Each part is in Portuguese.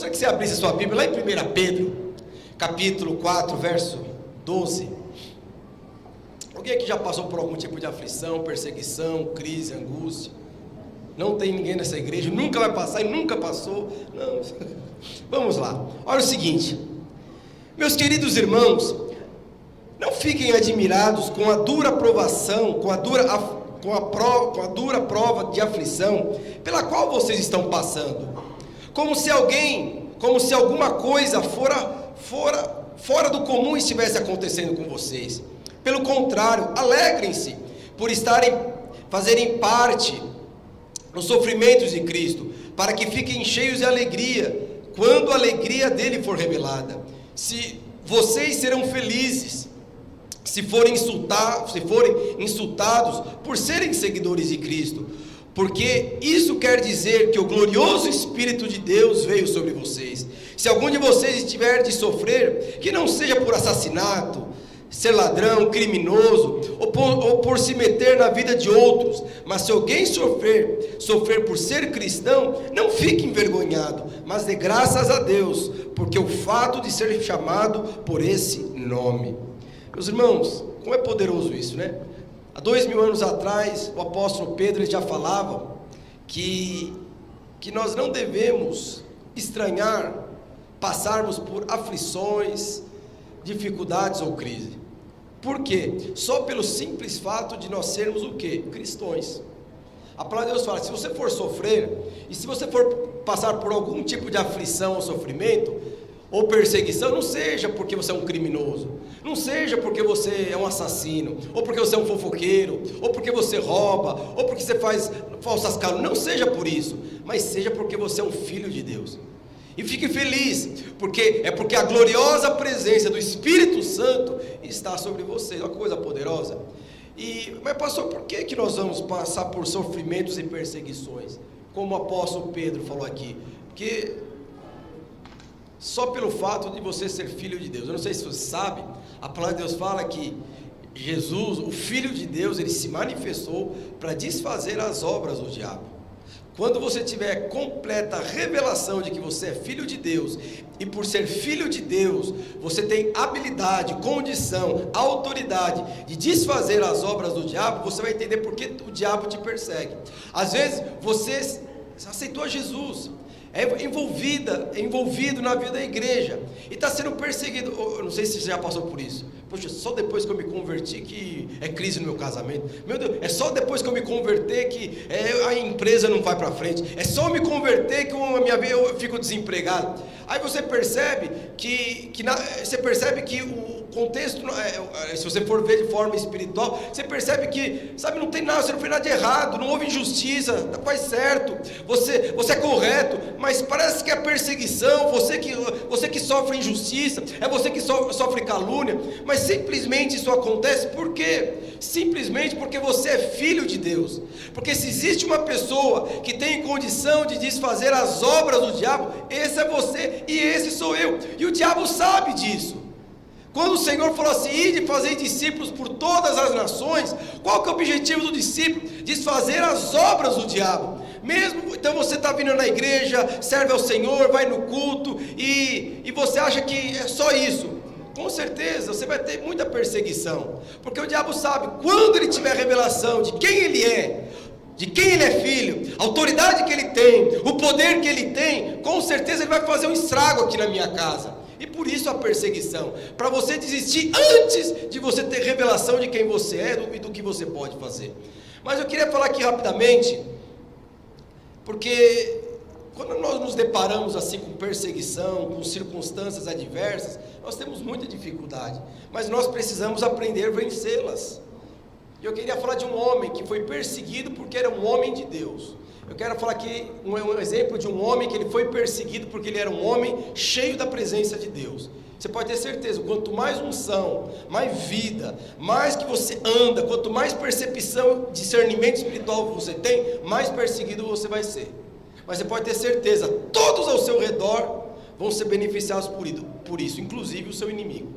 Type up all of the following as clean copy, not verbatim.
Gostaria que você abrisse a sua Bíblia lá em 1 Pedro, capítulo 4, verso 12. Alguém aqui já passou por algum tipo de aflição, perseguição, crise, angústia? Não tem ninguém nessa igreja, nunca vai passar e nunca passou. Não. Vamos lá. Olha o seguinte, meus queridos irmãos, não fiquem admirados com a dura provação, com a dura prova de aflição pela qual vocês estão passando, como se alguma coisa fora do comum estivesse acontecendo com vocês. Pelo contrário, alegrem-se por fazerem parte nos sofrimentos de Cristo, para que fiquem cheios de alegria quando a alegria dele for revelada. Se vocês serão felizes se forem insultados por serem seguidores de Cristo, porque isso quer dizer que o glorioso Espírito de Deus veio sobre vocês. Se algum de vocês estiver de sofrer, que não seja por assassinato, ser ladrão, criminoso, ou por se meter na vida de outros, mas se alguém sofrer por ser cristão, não fique envergonhado, mas dê graças a Deus, porque o fato de ser chamado por esse nome. Meus irmãos, como é poderoso isso, né? Há 2000 anos atrás, o apóstolo Pedro ele já falava que nós não devemos estranhar passarmos por aflições, dificuldades ou crise. Por quê? Só pelo simples fato de nós sermos o quê? Cristãos. A palavra de Deus fala, se você for sofrer, e se você for passar por algum tipo de aflição ou sofrimento, ou perseguição, não seja porque você é um criminoso, não seja porque você é um assassino, ou porque você é um fofoqueiro, ou porque você rouba, ou porque você faz falsas calúnias, não seja por isso, mas seja porque você é um filho de Deus. E fique feliz, porque a gloriosa presença do Espírito Santo está sobre você. Uma coisa poderosa. Mas pastor, por que nós vamos passar por sofrimentos e perseguições? Como o apóstolo Pedro falou aqui. Porque só pelo fato de você ser filho de Deus. Eu não sei se você sabe, a palavra de Deus fala que Jesus, o Filho de Deus, ele se manifestou para desfazer as obras do diabo. Quando você tiver completa revelação de que você é filho de Deus, e por ser filho de Deus, você tem habilidade, condição, autoridade de desfazer as obras do diabo, você vai entender por que o diabo te persegue. Às vezes você aceitou Jesus, é envolvido na vida da igreja, e está sendo perseguido. Eu não sei se você já passou por isso. Poxa, só depois que eu me converti que é crise no meu casamento. Meu Deus, é só depois que eu me converter que a empresa não vai para frente. É só me converter que eu fico desempregado. Aí você percebe que o contexto, se você for ver de forma espiritual, você percebe que, não tem nada, você não fez nada de errado, não houve injustiça, faz certo, você é correto, mas parece que a perseguição, você que sofre injustiça, é você que sofre calúnia, mas simplesmente isso acontece por quê? Simplesmente porque você é filho de Deus. Porque se existe uma pessoa que tem condição de desfazer as obras do diabo, esse é você e esse sou eu, e o diabo sabe disso. Quando o Senhor falou assim, ide e fazei discípulos por todas as nações, qual que é o objetivo do discípulo? Desfazer as obras do diabo. Então você está vindo na igreja, serve ao Senhor, vai no culto, e você acha que é só isso. Com certeza você vai ter muita perseguição, porque o diabo sabe, quando ele tiver revelação de quem ele é, de quem ele é filho, a autoridade que ele tem, o poder que ele tem, com certeza ele vai fazer um estrago aqui na minha casa. E por isso a perseguição, para você desistir antes de você ter revelação de quem você é e do que você pode fazer. Mas eu queria falar aqui rapidamente, porque quando nós nos deparamos assim com perseguição, com circunstâncias adversas, nós temos muita dificuldade, mas nós precisamos aprender a vencê-las. E eu queria falar de um homem que foi perseguido porque era um homem de Deus. Eu quero falar aqui um exemplo de um homem que ele foi perseguido porque ele era um homem cheio da presença de Deus. Você pode ter certeza, quanto mais unção, mais vida, mais que você anda, quanto mais percepção, discernimento espiritual você tem, mais perseguido você vai ser. Mas você pode ter certeza, todos ao seu redor vão ser beneficiados por isso, inclusive o seu inimigo.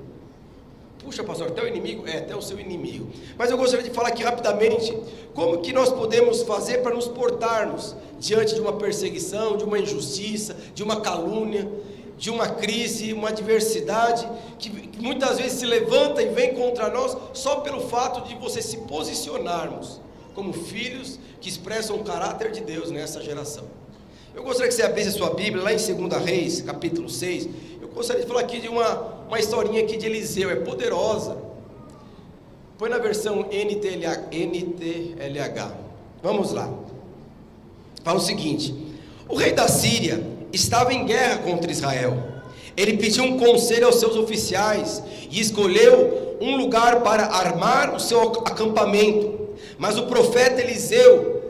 Puxa, pastor, até o inimigo? Até o seu inimigo. Mas eu gostaria de falar aqui rapidamente como que nós podemos fazer para nos portarmos diante de uma perseguição, de uma injustiça, de uma calúnia, de uma crise, uma adversidade que muitas vezes se levanta e vem contra nós só pelo fato de você se posicionarmos como filhos que expressam o caráter de Deus nessa geração. Eu gostaria que você abrisse a sua Bíblia lá em 2 Reis, capítulo 6. Eu gostaria de falar aqui de uma historinha aqui de Eliseu, é poderosa. Põe na versão NTLH. Vamos lá. Fala o seguinte: o rei da Síria estava em guerra contra Israel. Ele pediu um conselho aos seus oficiais e escolheu um lugar para armar o seu acampamento. Mas o profeta Eliseu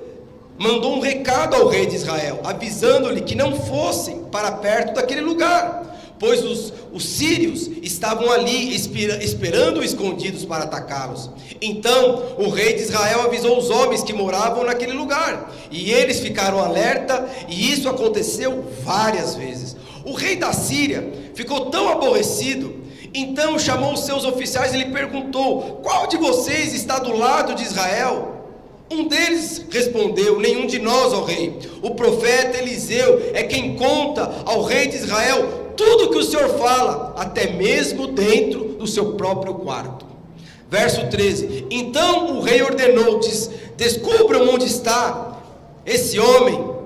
mandou um recado ao rei de Israel, avisando-lhe que não fossem para perto daquele lugar, pois os sírios estavam ali esperando escondidos para atacá-los. Então o rei de Israel avisou os homens que moravam naquele lugar, e eles ficaram alerta, e isso aconteceu várias vezes. O rei da Síria ficou tão aborrecido, então chamou os seus oficiais e lhe perguntou: qual de vocês está do lado de Israel? Um deles respondeu: nenhum de nós, ó rei. O profeta Eliseu é quem conta ao rei de Israel tudo que o Senhor fala, até mesmo dentro do seu próprio quarto. Verso 13: então o rei ordenou: descubram onde está esse homem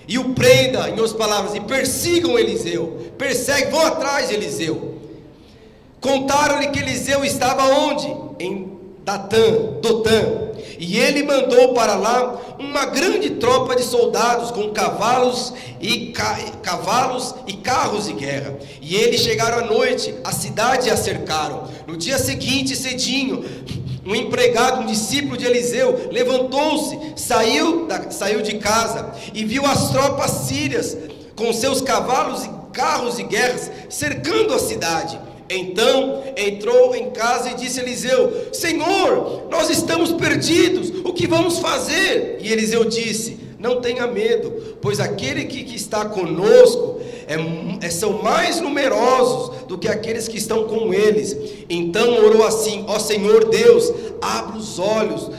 e o prenda, em outras palavras, e persigam Eliseu. Vão atrás de Eliseu. Contaram-lhe que Eliseu estava onde? Em Dotã. E ele mandou para lá uma grande tropa de soldados com cavalos e carros de guerra. E eles chegaram à noite, a cidade a cercaram. No dia seguinte, cedinho, um empregado, um discípulo de Eliseu, levantou-se, saiu de casa e viu as tropas sírias com seus cavalos e carros de guerra cercando a cidade. Então entrou em casa e disse a Eliseu: Senhor, nós estamos perdidos, o que vamos fazer? E Eliseu disse: não tenha medo, pois aquele que está conosco são mais numerosos do que aqueles que estão com eles. Então orou assim: ó Senhor Deus, abre os olhos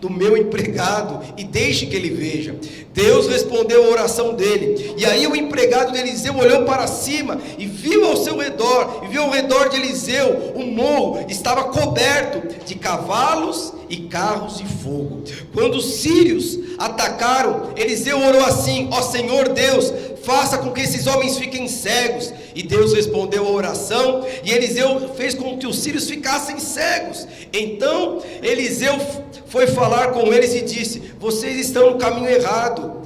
do meu empregado e deixe que ele veja. Deus respondeu a oração dele, e aí o empregado de Eliseu olhou para cima e viu ao seu redor, e viu ao redor de Eliseu, o morro estava coberto de cavalos e carros de fogo. Quando os sírios atacaram, Eliseu orou assim: ó Senhor Deus, faça com que esses homens fiquem cegos. E Deus respondeu a oração, e Eliseu fez com que os sírios ficassem cegos. Então Eliseu foi falar com eles e disse: vocês estão no caminho errado,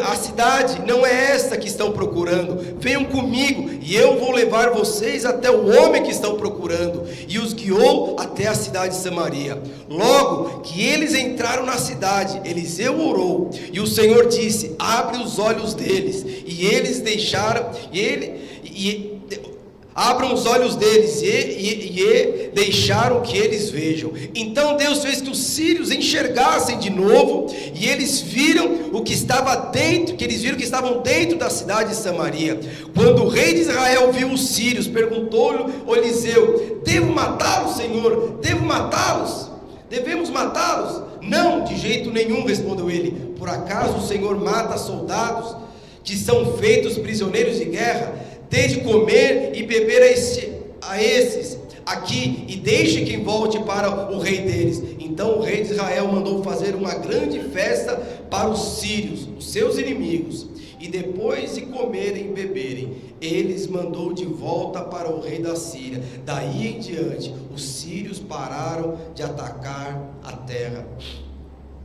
a cidade não é esta que estão procurando, venham comigo e eu vou levar vocês até o homem que estão procurando. E os guiou até a cidade de Samaria. Logo que eles entraram na cidade, Eliseu orou, e o Senhor disse: abre os olhos deles. E eles deixaram, abram os olhos deles e deixaram que eles vejam. Então Deus fez que os sírios enxergassem de novo, e eles viram o que estava dentro, que eles viram que estavam dentro da cidade de Samaria. Quando o rei de Israel viu os sírios, perguntou-lhe Eliseu: devo matá-los, Senhor? Devo matá-los? Devemos matá-los? Não, de jeito nenhum, respondeu ele. Por acaso o Senhor mata soldados que são feitos prisioneiros de guerra? Dê de comer e beber a esses aqui, e deixe que volte para o rei deles. Então o rei de Israel mandou fazer uma grande festa para os sírios, os seus inimigos, e depois de comerem e beberem, eles mandou de volta para o rei da Síria. Daí em diante, os sírios pararam de atacar a terra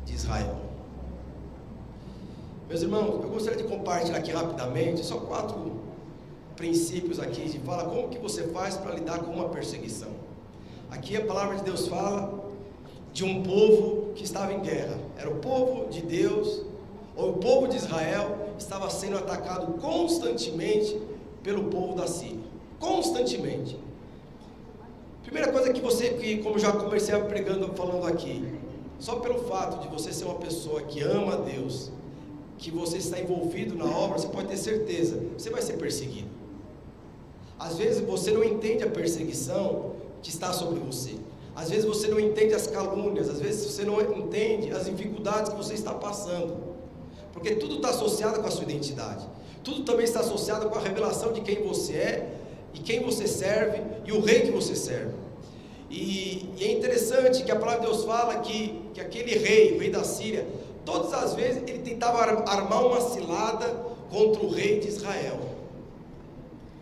de Israel. Meus irmãos, eu gostaria de compartilhar aqui rapidamente só 4 princípios aqui, de fala como que você faz para lidar com uma perseguição. Aqui a palavra de Deus fala de um povo que estava em guerra. Era o povo de Deus, ou o povo de Israel estava sendo atacado constantemente pelo povo da Síria. Constantemente. Primeira coisa que como já comecei falando aqui, só pelo fato de você ser uma pessoa que ama a Deus, que você está envolvido na obra, você pode ter certeza, você vai ser perseguido. Às vezes você não entende a perseguição que está sobre você. Às vezes você não entende as calúnias, às vezes você não entende as dificuldades que você está passando, porque tudo está associado com a sua identidade, tudo também está associado com a revelação de quem você é, e quem você serve, e o rei que você serve. E é interessante que a palavra de Deus fala que aquele rei, o rei da Síria, todas as vezes ele tentava armar uma cilada contra o rei de Israel,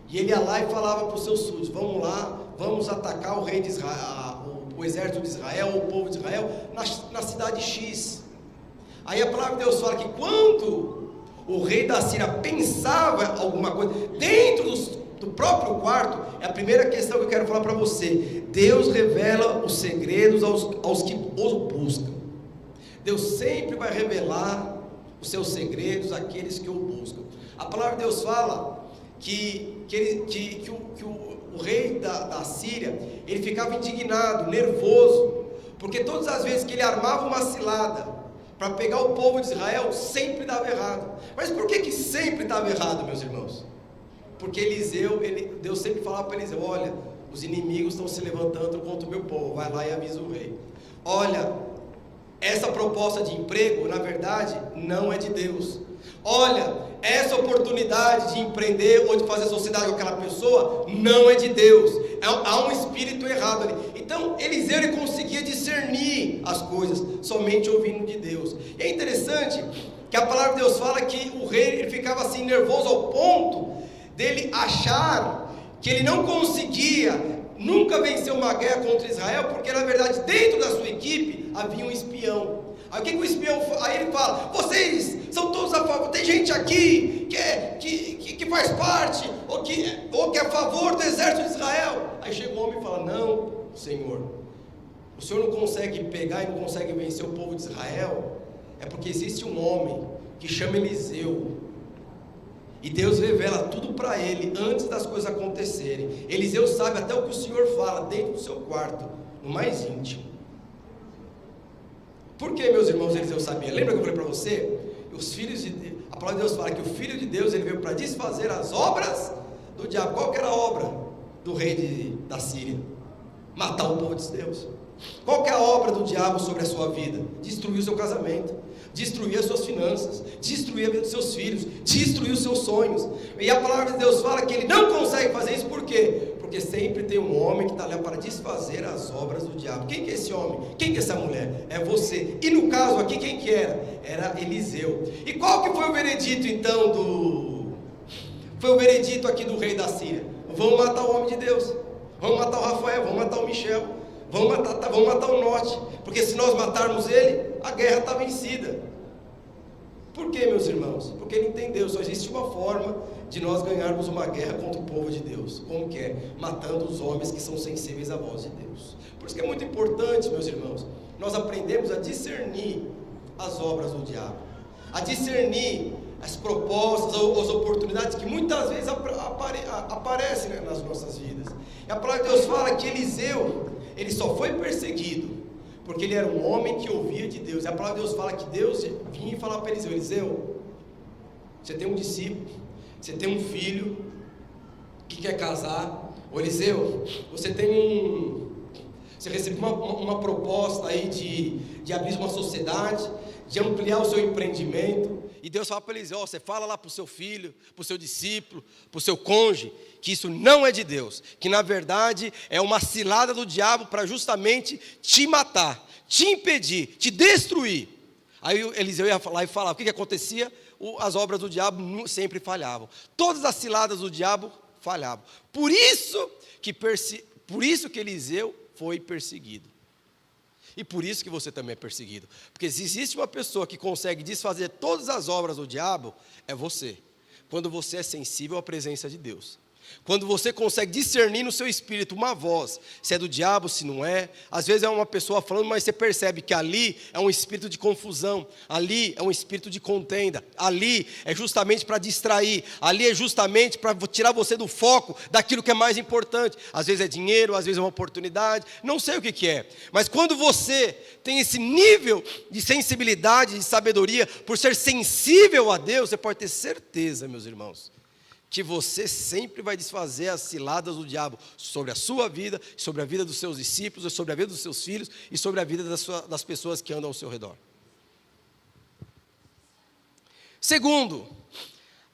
e ele ia lá e falava para os seus súditos: vamos lá, vamos atacar o rei de Israel, o exército de Israel, o povo de Israel, na cidade X. Aí a palavra de Deus fala que quando o rei da Síria pensava alguma coisa, dentro do próprio quarto, é a primeira questão que eu quero falar para você: Deus revela os segredos aos que o buscam. Deus sempre vai revelar os seus segredos àqueles que o buscam. A palavra de Deus fala que o rei da Síria, ele ficava indignado, nervoso, porque todas as vezes que ele armava uma cilada para pegar o povo de Israel, sempre dava errado. Mas por que sempre dava errado, meus irmãos? Porque Deus sempre falava para Eliseu: olha, os inimigos estão se levantando contra o meu povo, vai lá e avisa o rei. Olha, essa proposta de emprego, na verdade, não é de Deus. Olha, essa oportunidade de empreender ou de fazer sociedade com aquela pessoa, não é de Deus. Há um espírito errado ali. Então, Eliseu, ele conseguia discernir as coisas, somente ouvindo de Deus. E é interessante que a palavra de Deus fala que o rei, ele ficava assim nervoso ao ponto dele achar que ele não conseguia nunca vencer uma guerra contra Israel, porque na verdade dentro da sua equipe havia um espião. Aí o que o espião, aí ele fala: vocês são todos a favor, tem gente aqui que faz parte, ou que é a favor do exército de Israel. Aí chega um homem e fala: não, Senhor, o Senhor não consegue pegar e não consegue vencer o povo de Israel, é porque existe um homem que chama Eliseu, e Deus revela tudo para ele antes das coisas acontecerem. Eliseu sabe até o que o Senhor fala dentro do seu quarto, no mais íntimo. Por que, meus irmãos, Eliseu sabia? Lembra que eu falei para você? A palavra de Deus fala que o Filho de Deus, ele veio para desfazer as obras do diabo. Qual que era a obra do rei da Síria? Matar o povo de Deus. Qual que é a obra do diabo sobre a sua vida? Destruir o seu casamento, destruir as suas finanças, destruir a vida dos seus filhos, destruir os seus sonhos. E a palavra de Deus fala que ele não consegue fazer isso. Por quê? Porque sempre tem um homem que está lá para desfazer as obras do diabo. Quem que é esse homem? Quem que é essa mulher? É você. E no caso aqui, quem que era? Era Eliseu. E qual que foi o veredito então Foi o veredito aqui do rei da Síria: vamos matar o homem de Deus, vamos matar o Rafael, vamos matar o Michel, vamos matar o Norte, porque se nós matarmos ele, a guerra está vencida. Por quê, meus irmãos? Porque ele entendeu, só existe uma forma de nós ganharmos uma guerra contra o povo de Deus. Como que é? Matando os homens que são sensíveis à voz de Deus. Por isso que é muito importante, meus irmãos, nós aprendemos a discernir as obras do diabo, a discernir as propostas, as oportunidades que muitas vezes aparecem, né, nas nossas vidas. E a palavra de Deus fala que Eliseu, ele só foi perseguido porque ele era um homem que ouvia de Deus. E a palavra de Deus fala que Deus vinha e falava para Eliseu: Eliseu, você tem um discípulo, você tem um filho que quer casar. Ô Eliseu, você recebeu uma proposta aí de abrir uma sociedade, de ampliar o seu empreendimento. E Deus fala para Eliseu: você fala lá para o seu filho, para o seu discípulo, para o seu cônjuge, que isso não é de Deus, que na verdade é uma cilada do diabo para justamente te matar, te impedir, te destruir. Aí Eliseu ia lá e falava: o que acontecia? As obras do diabo sempre falhavam, todas as ciladas do diabo falhavam. Por isso que Eliseu foi perseguido. E por isso que você também é perseguido. Porque se existe uma pessoa que consegue desfazer todas as obras do diabo, é você. Quando você é sensível à presença de Deus. Quando você consegue discernir no seu espírito uma voz, se é do diabo, se não é. Às vezes é uma pessoa falando, mas você percebe que ali é um espírito de confusão, ali é um espírito de contenda, ali é justamente para distrair, ali é justamente para tirar você do foco daquilo que é mais importante. Às vezes é dinheiro, às vezes é uma oportunidade, não sei o que é. Mas quando você tem esse nível de sensibilidade, de sabedoria, por ser sensível a Deus, você pode ter certeza, meus irmãos, que você sempre vai desfazer as ciladas do diabo sobre a sua vida, sobre a vida dos seus discípulos, sobre a vida dos seus filhos e sobre a vida das pessoas que andam ao seu redor. Segundo,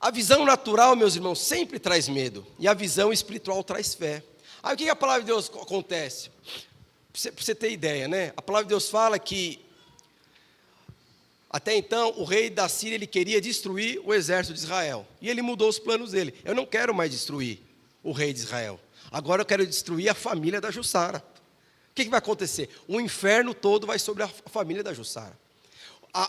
a visão natural, meus irmãos, sempre traz medo, e a visão espiritual traz fé. Aí o que a palavra de Deus acontece? Para você ter ideia, né? A palavra de Deus fala que até então, o rei da Síria, ele queria destruir o exército de Israel. E ele mudou os planos dele. Eu não quero mais destruir o rei de Israel. Agora eu quero destruir a família da Jussara. O que vai acontecer? O inferno todo vai sobre a família da Jussara.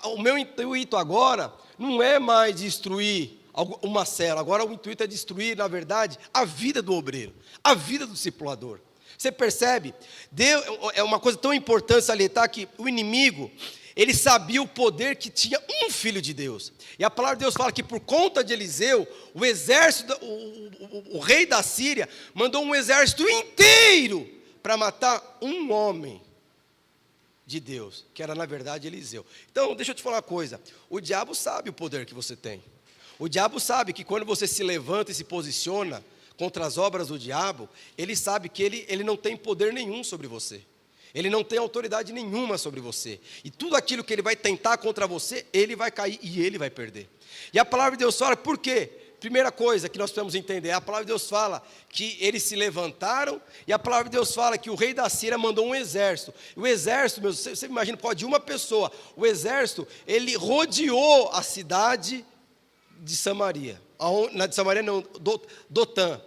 O meu intuito agora não é mais destruir uma cela. Agora o intuito é destruir, na verdade, a vida do obreiro, a vida do discipulador. Você percebe? Deus, é uma coisa tão importante salientar que o inimigo, ele sabia o poder que tinha um filho de Deus. E a palavra de Deus fala que por conta de Eliseu, o exército, o rei da Síria, mandou um exército inteiro para matar um homem de Deus, que era na verdade Eliseu. Então, deixa eu te falar uma coisa, o diabo sabe o poder que você tem. O diabo sabe que quando você se levanta e se posiciona contra as obras do diabo, ele sabe que ele não tem poder nenhum sobre você. Ele não tem autoridade nenhuma sobre você. E tudo aquilo que ele vai tentar contra você, ele vai cair e ele vai perder. E a palavra de Deus fala, por quê? Primeira coisa que nós precisamos entender, a palavra de Deus fala que eles se levantaram, e a palavra de Deus fala que o rei da Síria mandou um exército. O exército, você imagina, pode de uma pessoa, o exército, ele rodeou a cidade de Samaria. De Samaria não, Dotã.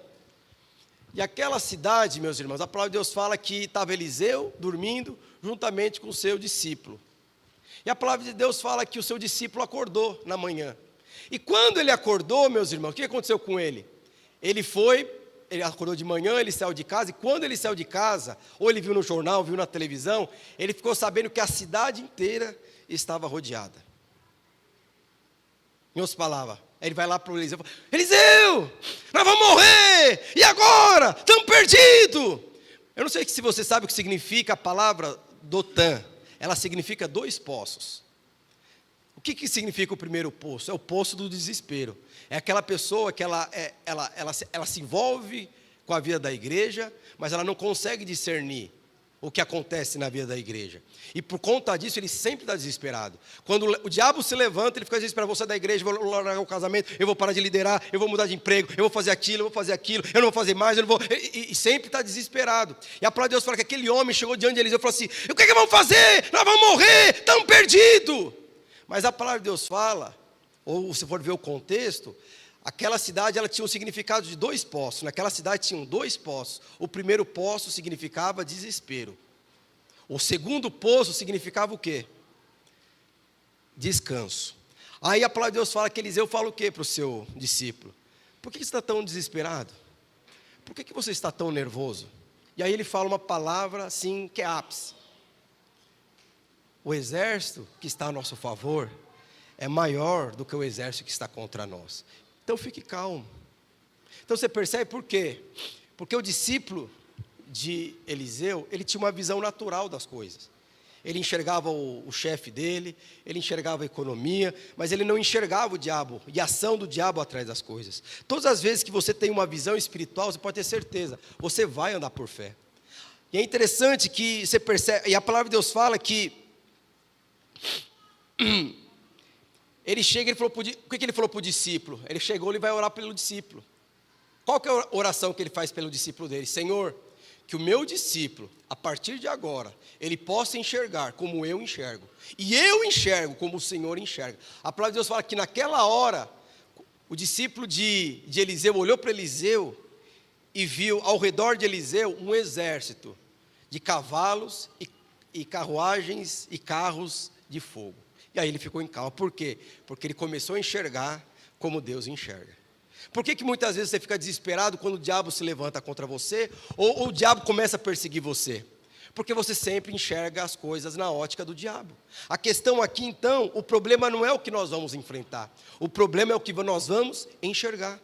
E aquela cidade, meus irmãos, a palavra de Deus fala que estava Eliseu dormindo juntamente com o seu discípulo. E a palavra de Deus fala que o seu discípulo acordou na manhã. E quando ele acordou, meus irmãos, o que aconteceu com ele? Ele acordou de manhã, ele saiu de casa, e quando ele saiu de casa, ou ele viu no jornal, viu na televisão, ele ficou sabendo que a cidade inteira estava rodeada. Em outras palavras, ele vai lá para o Eliseu e fala, Eliseu, nós vamos morrer, e agora? Estamos perdidos. Eu não sei se você sabe o que significa a palavra Dotã. Ela significa 2 poços. O que significa o primeiro poço? É o poço do desespero. É aquela pessoa que ela se envolve com a vida da igreja, mas ela não consegue discernir o que acontece na vida da igreja. E por conta disso, ele sempre está desesperado. Quando o diabo se levanta, ele fica desesperado, vou sair da igreja, vou largar o casamento, eu vou parar de liderar, eu vou mudar de emprego, eu vou fazer aquilo, eu não vou fazer mais, eu não vou... E sempre está desesperado. E a palavra de Deus fala que aquele homem chegou diante de Eliseu e falou assim, o que vamos fazer? Nós vamos morrer, estamos perdidos. Mas a palavra de Deus fala, ou se for ver o contexto, aquela cidade ela tinha um significado de 2 poços. Naquela cidade tinham 2 poços. O primeiro poço significava desespero. O segundo poço significava o quê? Descanso. Aí a palavra de Deus fala que Eliseu fala o quê para o seu discípulo? Por que você está tão desesperado? Por que você está tão nervoso? E aí ele fala uma palavra assim que é ápice. O exército que está a nosso favor é maior do que o exército que está contra nós. Então fique calmo. Então você percebe por quê? Porque o discípulo de Eliseu, ele tinha uma visão natural das coisas. Ele enxergava o chefe dele, ele enxergava a economia, mas ele não enxergava o diabo e a ação do diabo atrás das coisas. Todas as vezes que você tem uma visão espiritual, você pode ter certeza, você vai andar por fé. E é interessante que você percebe, e a palavra de Deus fala que ele chega, o que ele falou para o discípulo? Ele chegou, ele vai orar pelo discípulo. Qual que é a oração que ele faz pelo discípulo dele? Senhor, que o meu discípulo, a partir de agora, ele possa enxergar como eu enxergo. E eu enxergo como o Senhor enxerga. A palavra de Deus fala que naquela hora, o discípulo de Eliseu olhou para Eliseu e viu ao redor de Eliseu um exército de cavalos e carruagens e carros de fogo. E aí ele ficou em calma. Por quê? Porque ele começou a enxergar como Deus enxerga. Por que muitas vezes você fica desesperado quando o diabo se levanta contra você, ou o diabo começa a perseguir você? Porque você sempre enxerga as coisas na ótica do diabo. A questão aqui então, o problema não é o que nós vamos enfrentar, o problema é o que nós vamos enxergar.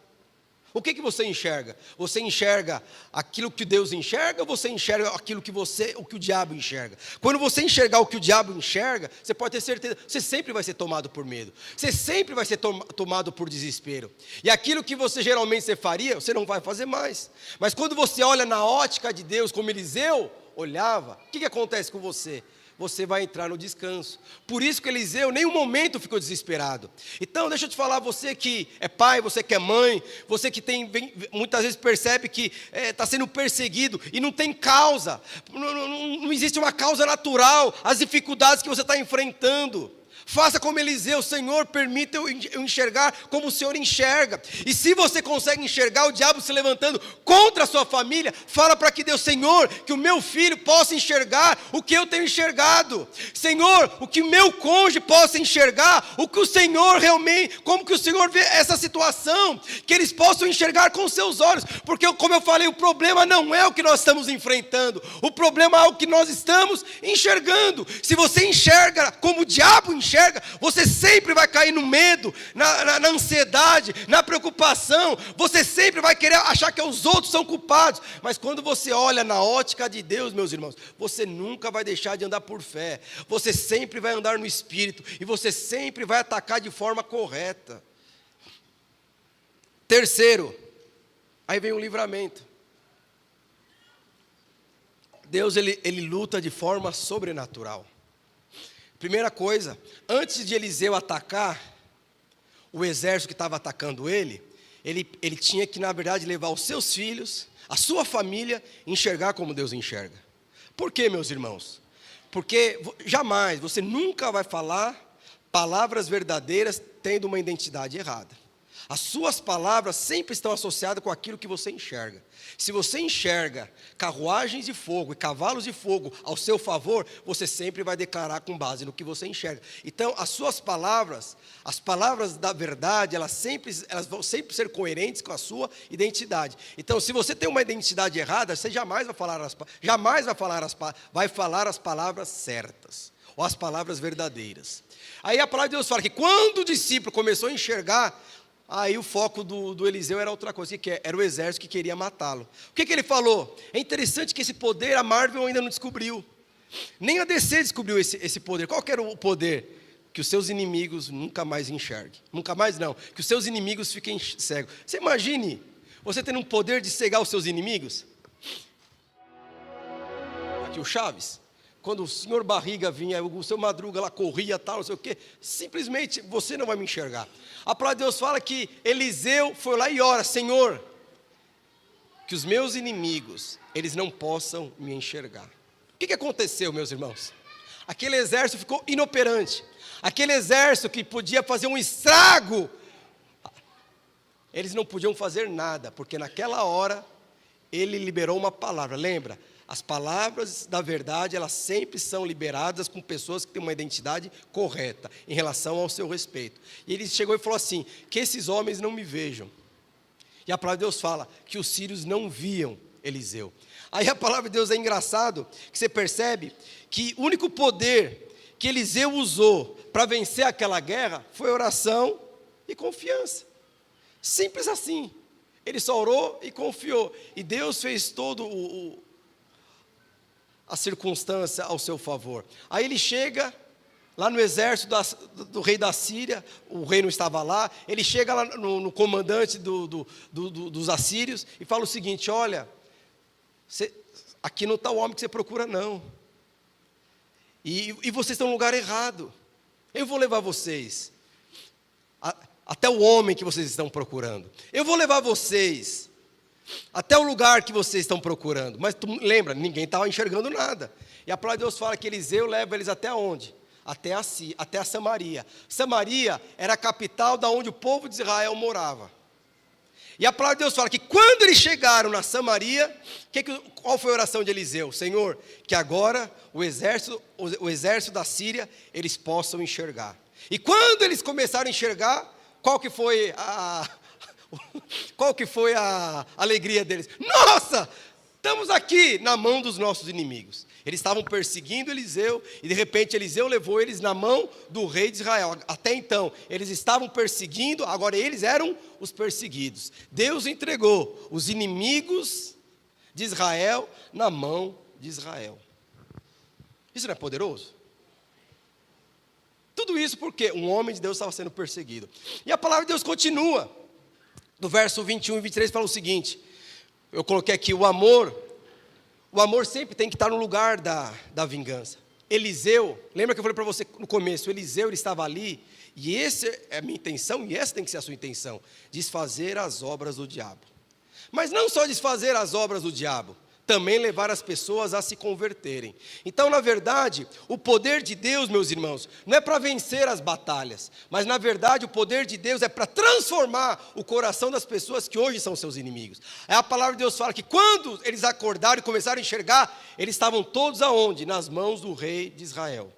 O que você enxerga? Você enxerga aquilo que Deus enxerga ou você enxerga aquilo que o que o diabo enxerga? Quando você enxergar o que o diabo enxerga, você pode ter certeza, você sempre vai ser tomado por medo. Você sempre vai ser tomado por desespero. E aquilo que você geralmente você faria, você não vai fazer mais. Mas quando você olha na ótica de Deus, como Eliseu olhava, o que acontece com você? Você vai entrar no descanso. Por isso que Eliseu, em nenhum momento ficou desesperado. Então, deixa eu te falar, você que é pai, você que é mãe, você que muitas vezes percebe que está sendo perseguido e não tem causa, não existe uma causa natural, as dificuldades que você está enfrentando. Faça como Eliseu, Senhor, permita eu enxergar como o Senhor enxerga. E se você consegue enxergar o diabo se levantando contra a sua família, fala para que Deus, Senhor, que o meu filho possa enxergar o que eu tenho enxergado. Senhor, o que o meu cônjuge possa enxergar, o que o Senhor realmente, como que o Senhor vê essa situação, que eles possam enxergar com seus olhos. Porque, como eu falei, o problema não é o que nós estamos enfrentando, o problema é o que nós estamos enxergando. Se você enxerga como o diabo enxerga, você sempre vai cair no medo, na ansiedade, na preocupação. Você sempre vai querer achar que os outros são culpados. Mas quando você olha na ótica de Deus, meus irmãos, você nunca vai deixar de andar por fé. Você sempre vai andar no Espírito e você sempre vai atacar de forma correta. Terceiro, aí vem o livramento. Deus ele luta de forma sobrenatural. Primeira coisa, antes de Eliseu atacar o exército que estava atacando ele tinha que, na verdade, levar os seus filhos, a sua família, enxergar como Deus enxerga. Por quê, meus irmãos? Porque jamais, você nunca vai falar palavras verdadeiras tendo uma identidade errada. As suas palavras sempre estão associadas com aquilo que você enxerga. Se você enxerga carruagens de fogo e cavalos de fogo ao seu favor, você sempre vai declarar com base no que você enxerga. Então, as suas palavras, as palavras da verdade, elas vão sempre ser coerentes com a sua identidade. Então, se você tem uma identidade errada, você jamais vai falar as palavras certas, ou as palavras verdadeiras. Aí a palavra de Deus fala que quando o discípulo começou a enxergar, aí o foco do Eliseu era outra coisa, que era o exército que queria matá-lo. O que ele falou? É interessante que esse poder a Marvel ainda não descobriu. Nem a DC descobriu esse poder. Qual que era o poder? Que os seus inimigos nunca mais enxerguem. Nunca mais não, que os seus inimigos fiquem cegos. Você imagine, você tendo um poder de cegar os seus inimigos? Aqui o Chaves. Quando o senhor Barriga vinha, o seu Madruga lá corria, tal, não sei o quê, simplesmente você não vai me enxergar. A palavra de Deus fala que Eliseu foi lá e ora, Senhor, que os meus inimigos, eles não possam me enxergar. O que aconteceu, meus irmãos? Aquele exército ficou inoperante. Aquele exército que podia fazer um estrago, eles não podiam fazer nada, porque naquela hora, ele liberou uma palavra, lembra? As palavras da verdade, elas sempre são liberadas com pessoas que têm uma identidade correta em relação ao seu respeito. E ele chegou e falou assim, que esses homens não me vejam. E a palavra de Deus fala que os sírios não viam Eliseu. Aí a palavra de Deus é engraçado, que você percebe que o único poder que Eliseu usou para vencer aquela guerra foi oração e confiança. Simples assim. Ele só orou e confiou. E Deus fez todo a circunstância ao seu favor. Aí ele chega lá no exército do rei da Síria, o rei não estava lá, ele chega lá no comandante dos assírios e fala o seguinte, olha, aqui não está o homem que você procura não, e vocês estão no lugar errado, eu vou levar vocês, até o homem que vocês estão procurando, eu vou levar vocês, até o lugar que vocês estão procurando. Mas lembra, ninguém estava enxergando nada. E a palavra de Deus fala que Eliseu leva eles até onde? Até a Samaria. Samaria era a capital da onde o povo de Israel morava. E a palavra de Deus fala que quando eles chegaram na Samaria, qual foi a oração de Eliseu? Senhor, que agora o exército da Síria, eles possam enxergar. E quando eles começaram a enxergar, qual que foi a alegria deles? Nossa, estamos aqui na mão dos nossos inimigos. Eles estavam perseguindo Eliseu, e de repente Eliseu levou eles na mão do rei de Israel. Até então, eles estavam perseguindo, agora eles eram os perseguidos. Deus entregou os inimigos de Israel na mão de Israel. Isso não é poderoso? Tudo isso porque um homem de Deus estava sendo perseguido. E a palavra de Deus continua. No verso 21 e 23 fala o seguinte, eu coloquei aqui, o amor sempre tem que estar no lugar da vingança. Eliseu, lembra que eu falei para você no começo, Eliseu ele estava ali, e essa é a minha intenção, e essa tem que ser a sua intenção, desfazer as obras do diabo. Mas não só desfazer as obras do diabo, também levar as pessoas a se converterem. Então, na verdade, o poder de Deus, meus irmãos, não é para vencer as batalhas, mas na verdade o poder de Deus é para transformar o coração das pessoas que hoje são seus inimigos. Aí a palavra de Deus fala que quando eles acordaram e começaram a enxergar, eles estavam todos aonde? Nas mãos do rei de Israel.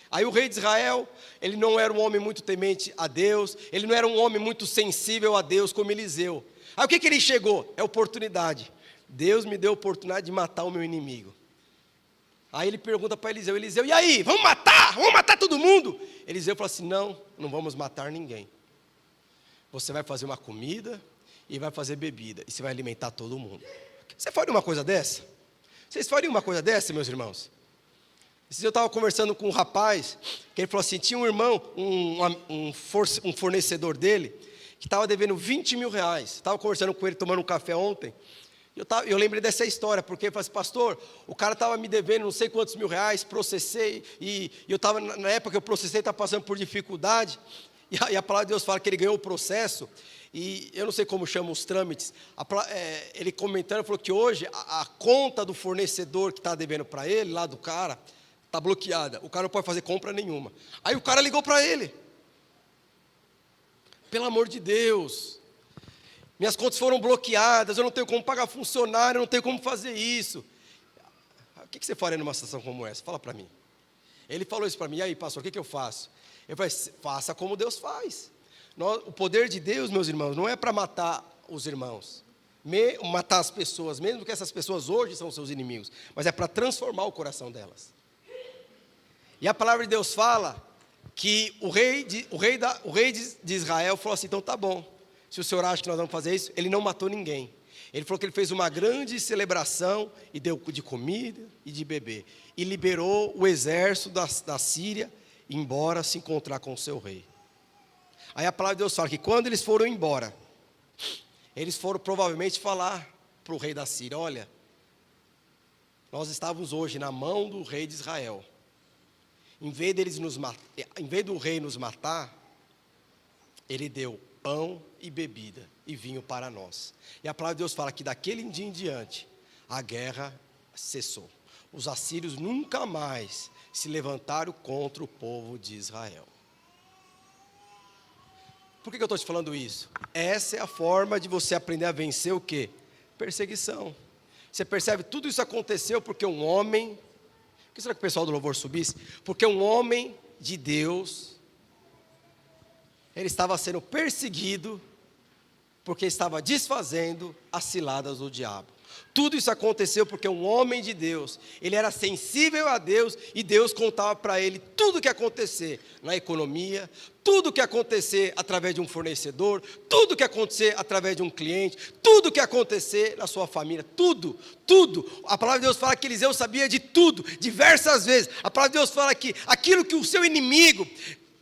Aí o rei de Israel, ele não era um homem muito temente a Deus, ele não era um homem muito sensível a Deus como Eliseu. Aí o que ele chegou? É oportunidade. Deus me deu a oportunidade de matar o meu inimigo. Aí ele pergunta para Eliseu, e aí, vamos matar todo mundo? Eliseu fala assim, não vamos matar ninguém. Você vai fazer uma comida e vai fazer bebida, e você vai alimentar todo mundo. Você faria uma coisa dessa? Vocês fariam uma coisa dessa, meus irmãos? Esses dias eu estava conversando com um rapaz, que ele falou assim, tinha um irmão, um fornecedor dele, que estava devendo 20 mil reais. Estava conversando com ele, tomando um café ontem. Eu lembrei dessa história, porque ele falou assim, pastor, o cara estava me devendo não sei quantos mil reais, processei, e eu estava, na época que eu processei, estava passando por dificuldade, e a palavra de Deus fala que ele ganhou o processo, e eu não sei como chama os trâmites, ele comentando, falou que hoje a conta do fornecedor que está devendo para ele, lá do cara, está bloqueada, o cara não pode fazer compra nenhuma. Aí o cara ligou para ele, pelo amor de Deus, minhas contas foram bloqueadas, eu não tenho como pagar funcionário, eu não tenho como fazer isso. O que você faria numa situação como essa? Fala para mim. Ele falou isso para mim, e aí pastor, o que eu faço? Eu falei, faça como Deus faz. O poder de Deus, meus irmãos, não é para matar os irmãos, matar as pessoas, mesmo que essas pessoas hoje são seus inimigos, mas é para transformar o coração delas. E a palavra de Deus fala que o rei de Israel falou assim, então tá bom. Se o senhor acha que nós vamos fazer isso, ele não matou ninguém. Ele falou que ele fez uma grande celebração e deu de comida e de beber. E liberou o exército da Síria, embora se encontrar com o seu rei. Aí a palavra de Deus fala que quando eles foram embora, eles foram provavelmente falar para o rei da Síria, olha, nós estávamos hoje na mão do rei de Israel. Em vez do rei nos matar, ele deu pão e bebida e vinho para nós. E a palavra de Deus fala que daquele dia em diante, a guerra cessou. Os assírios nunca mais se levantaram contra o povo de Israel. Por que eu estou te falando isso? Essa é a forma de você aprender a vencer o quê? Perseguição. Você percebe, tudo isso aconteceu porque um homem, por que será que o pessoal do louvor subisse? Porque um homem de Deus, ele estava sendo perseguido, porque estava desfazendo as ciladas do diabo. Tudo isso aconteceu porque um homem de Deus, ele era sensível a Deus, e Deus contava para ele tudo o que ia acontecer na economia, tudo o que ia acontecer através de um fornecedor, tudo o que ia acontecer através de um cliente, tudo o que ia acontecer na sua família, tudo. A palavra de Deus fala que Eliseu sabia de tudo, diversas vezes. A palavra de Deus fala que aquilo que o seu inimigo,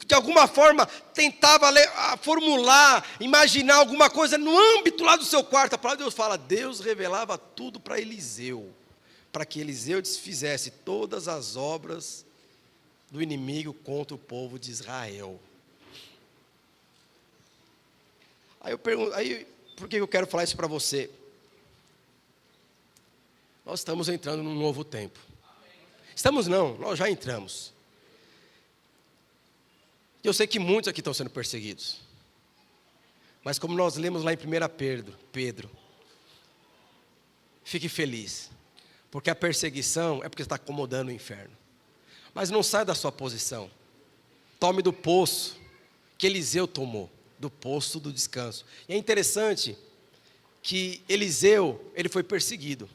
de alguma forma, tentava formular, imaginar alguma coisa no âmbito lá do seu quarto. A palavra de Deus fala, Deus revelava tudo para Eliseu, para que Eliseu desfizesse todas as obras do inimigo contra o povo de Israel. Aí eu pergunto, por que eu quero falar isso para você? Nós estamos entrando num novo tempo. Estamos não, nós já entramos. Eu sei que muitos aqui estão sendo perseguidos. Mas como nós lemos lá em 1 Pedro, fique feliz, porque a perseguição é porque você está acomodando o inferno. Mas não saia da sua posição. Tome do poço que Eliseu tomou, do poço do descanso. E é interessante que Eliseu, ele foi perseguido.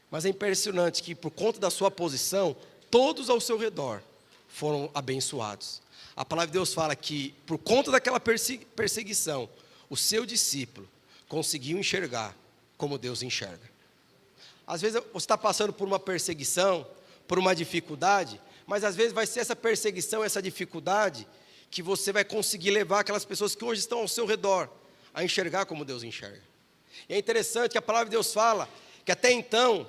Mas é impressionante que, por conta da sua posição, todos ao seu redor foram abençoados. A palavra de Deus fala que, por conta daquela perseguição, o seu discípulo conseguiu enxergar como Deus enxerga. Às vezes você está passando por uma perseguição, por uma dificuldade, mas às vezes vai ser essa perseguição, essa dificuldade, que você vai conseguir levar aquelas pessoas que hoje estão ao seu redor a enxergar como Deus enxerga. E é interessante que a palavra de Deus fala que até então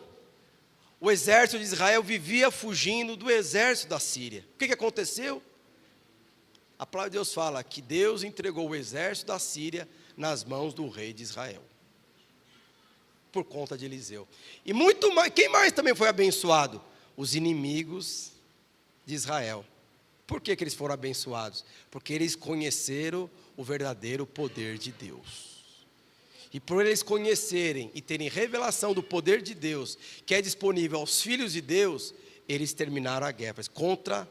o exército de Israel vivia fugindo do exército da Síria. O que aconteceu? A palavra de Deus fala que Deus entregou o exército da Síria nas mãos do rei de Israel, por conta de Eliseu. E muito mais, quem mais também foi abençoado? Os inimigos de Israel. Por que eles foram abençoados? Porque eles conheceram o verdadeiro poder de Deus. E por eles conhecerem e terem revelação do poder de Deus, que é disponível aos filhos de Deus, eles terminaram a guerra. Contra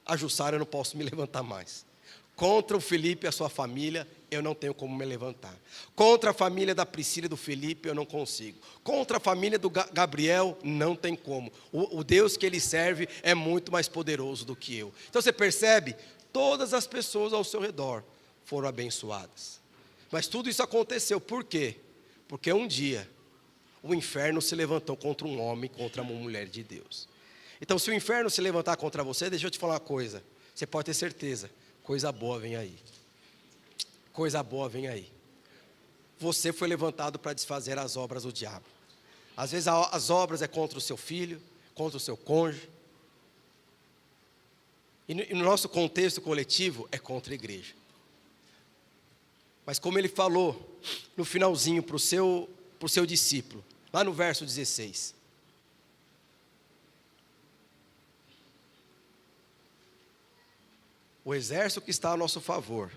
a Jussara eu não posso me levantar mais. Contra o Felipe e a sua família, eu não tenho como me levantar. Contra a família da Priscila e do Felipe, eu não consigo. Contra a família do Gabriel, não tem como. O Deus que ele serve é muito mais poderoso do que eu. Então você percebe? Todas as pessoas ao seu redor foram abençoadas. Mas tudo isso aconteceu, por quê? Porque um dia o inferno se levantou contra um homem, contra uma mulher de Deus. Então se o inferno se levantar contra você, deixa eu te falar uma coisa, você pode ter certeza, coisa boa vem aí. Coisa boa vem aí. Você foi levantado para desfazer as obras do diabo. Às vezes as obras é contra o seu filho, contra o seu cônjuge. E no nosso contexto coletivo é contra a igreja. Mas como ele falou no finalzinho para o seu discípulo, lá no verso 16. O exército que está a nosso favor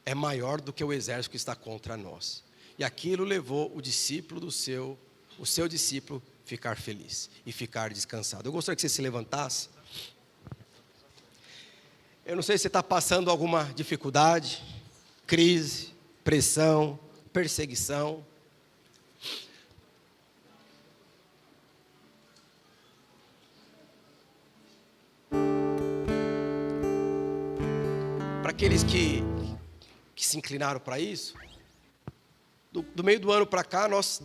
é maior do que o exército que está contra nós. E aquilo levou o seu discípulo ficar feliz e ficar descansado. Eu gostaria que você se levantasse. Eu não sei se você está passando alguma dificuldade, crise, pressão, perseguição. Para aqueles que se inclinaram para isso, do meio do ano para cá, nós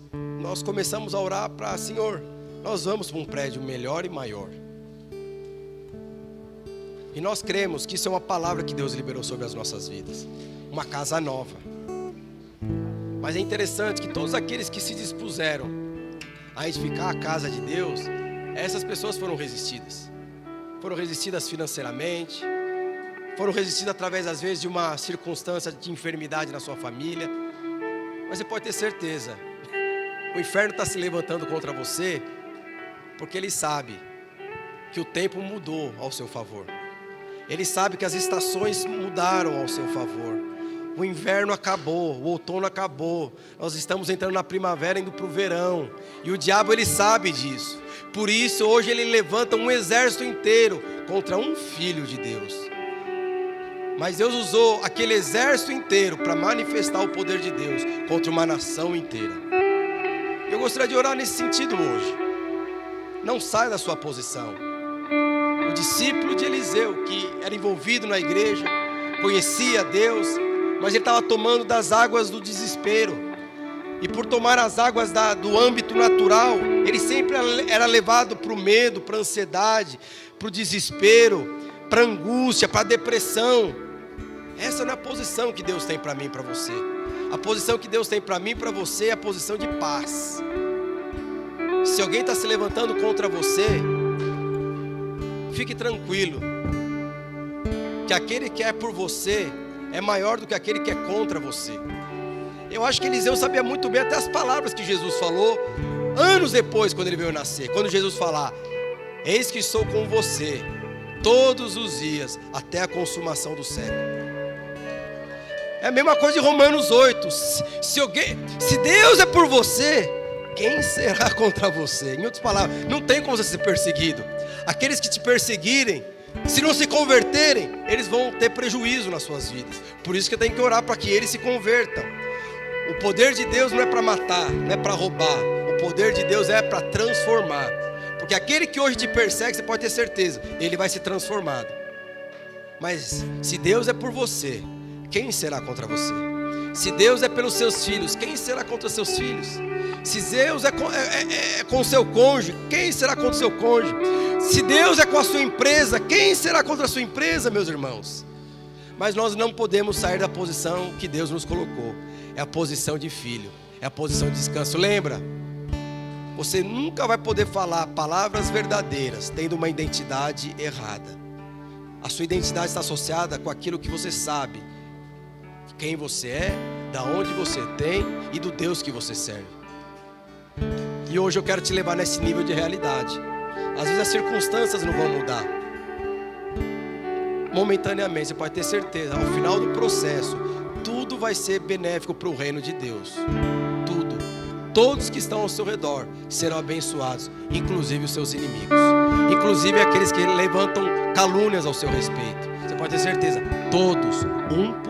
começamos a orar para Senhor, nós vamos para um prédio melhor e maior. E nós cremos que isso é uma palavra que Deus liberou sobre as nossas vidas. Uma casa nova. Mas é interessante que todos aqueles que se dispuseram a edificar a casa de Deus, essas pessoas foram resistidas. Foram resistidas financeiramente, foram resistidas através, às vezes, de uma circunstância de enfermidade na sua família. Mas você pode ter certeza, o inferno está se levantando contra você, porque ele sabe que o tempo mudou ao seu favor. Ele sabe que as estações mudaram ao seu favor. O inverno acabou, o outono acabou. Nós estamos entrando na primavera, indo para o verão. E o diabo, ele sabe disso. Por isso, hoje ele levanta um exército inteiro contra um filho de Deus. Mas Deus usou aquele exército inteiro para manifestar o poder de Deus contra uma nação inteira. Eu gostaria de orar nesse sentido hoje. Não saia da sua posição. O discípulo de Eliseu, que era envolvido na igreja, conhecia Deus, mas ele estava tomando das águas do desespero. E por tomar as águas do âmbito natural, ele sempre era levado para o medo, para a ansiedade, para o desespero, para a angústia, para a depressão. Essa não é a posição que Deus tem para mim e para você. A posição que Deus tem para mim e para você é a posição de paz. Se alguém está se levantando contra você, fique tranquilo, que aquele que é por você é maior do que aquele que é contra você. Eu acho que Eliseu sabia muito bem até as palavras que Jesus falou anos depois, quando ele veio nascer. Quando Jesus falar: eis que sou com você todos os dias até a consumação do século. É a mesma coisa de Romanos 8. Se Deus é por você, quem será contra você? Em outras palavras, não tem como você ser perseguido. Aqueles que te perseguirem, se não se converterem, eles vão ter prejuízo nas suas vidas. Por isso que tem que orar para que eles se convertam. O poder de Deus não é para matar, não é para roubar. O poder de Deus é para transformar. Porque aquele que hoje te persegue, você pode ter certeza, ele vai ser transformado. Mas se Deus é por você, quem será contra você? Se Deus é pelos seus filhos, quem será contra seus filhos? Se Deus é com o seu cônjuge, quem será contra o seu cônjuge? Se Deus é com a sua empresa, quem será contra a sua empresa, meus irmãos? Mas nós não podemos sair da posição que Deus nos colocou. É a posição de filho, é a posição de descanso. Lembra? Você nunca vai poder falar palavras verdadeiras tendo uma identidade errada. A sua identidade está associada com aquilo que você sabe, quem você é, da onde você tem e do Deus que você serve. E hoje eu quero te levar nesse nível de realidade. Às vezes as circunstâncias não vão mudar. Momentaneamente, você pode ter certeza, ao final do processo, tudo vai ser benéfico para o reino de Deus. Tudo. Todos que estão ao seu redor serão abençoados, inclusive os seus inimigos, inclusive aqueles que levantam calúnias ao seu respeito. Você pode ter certeza, todos, um por